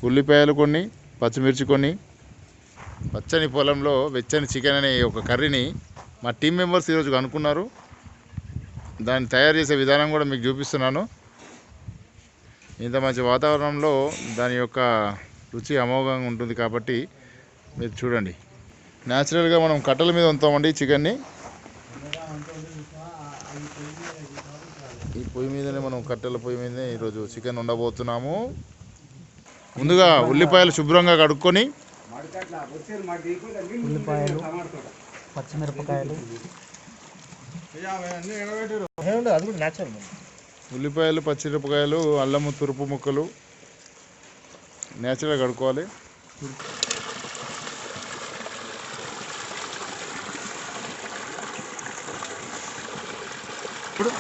ఉల్లిపాయలు కొన్ని, పచ్చిమిర్చి కొన్ని, పచ్చని పొలంలో వెచ్చని చికెన్ అనే ఒక కర్రీని మా టీం మెంబర్స్ ఈరోజు కనుక్కున్నారు. దాన్ని తయారు చేసే విధానం కూడా మీకు చూపిస్తున్నాను. ఇంత మంచి వాతావరణంలో దాని యొక్క రుచి అమోఘంగా ఉంటుంది కాబట్టి మీరు చూడండి. న్యాచురల్గా మనం కట్టెల మీద వండుతామండి చికెన్ని. ఈ పొయ్యి మీదనే మనం కట్టెల పొయ్యి మీదనే ఈరోజు చికెన్ వండబోతున్నాము. ముందుగా ఉల్లిపాయలు శుభ్రంగా కడుక్కొని, ఉల్లిపాయలు, పచ్చిమిరపకాయలు, ఉల్లిపాయలు, పచ్చిమిరపకాయలు, అల్లము తురుపు ముక్కలు న్యాచురల్గా కడుక్కోవాలి. ఇప్పుడు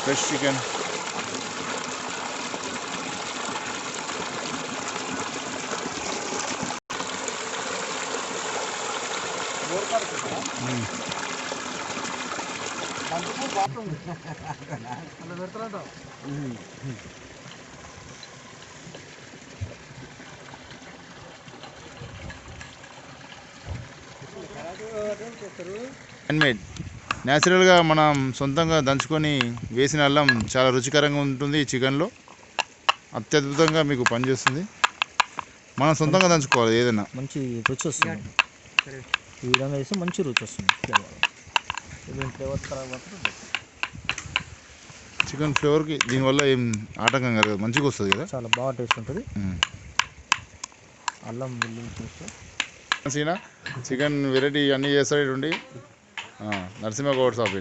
ఫ్రెష్ చికెన్ హ్యాండ్మేడ్ న్యాచురల్గా మనం సొంతంగా దంచుకొని వేసిన అల్లం చాలా రుచికరంగా ఉంటుంది. ఈ చికెన్లో అత్యద్భుతంగా మీకు పనిచేస్తుంది. మనం సొంతంగా దంచుకోవాలి. ఏదైనా మంచి రుచి వస్తుంది. ఈ విధంగా వేస్తే మంచి రుచి వస్తుంది. చికెన్ ఫ్లేవర్కి దీనివల్ల ఏం ఆటంకం కలగదు, మంచిగా వస్తుంది కదా, చాలా బాగా టేస్ట్ ఉంటుంది. అల్లం వెల్లుల్లి పేస్ట్ చికెన్ వెరైటీ అన్నీ చేస్తాడు. నరసింహ గౌడ్ షాప్.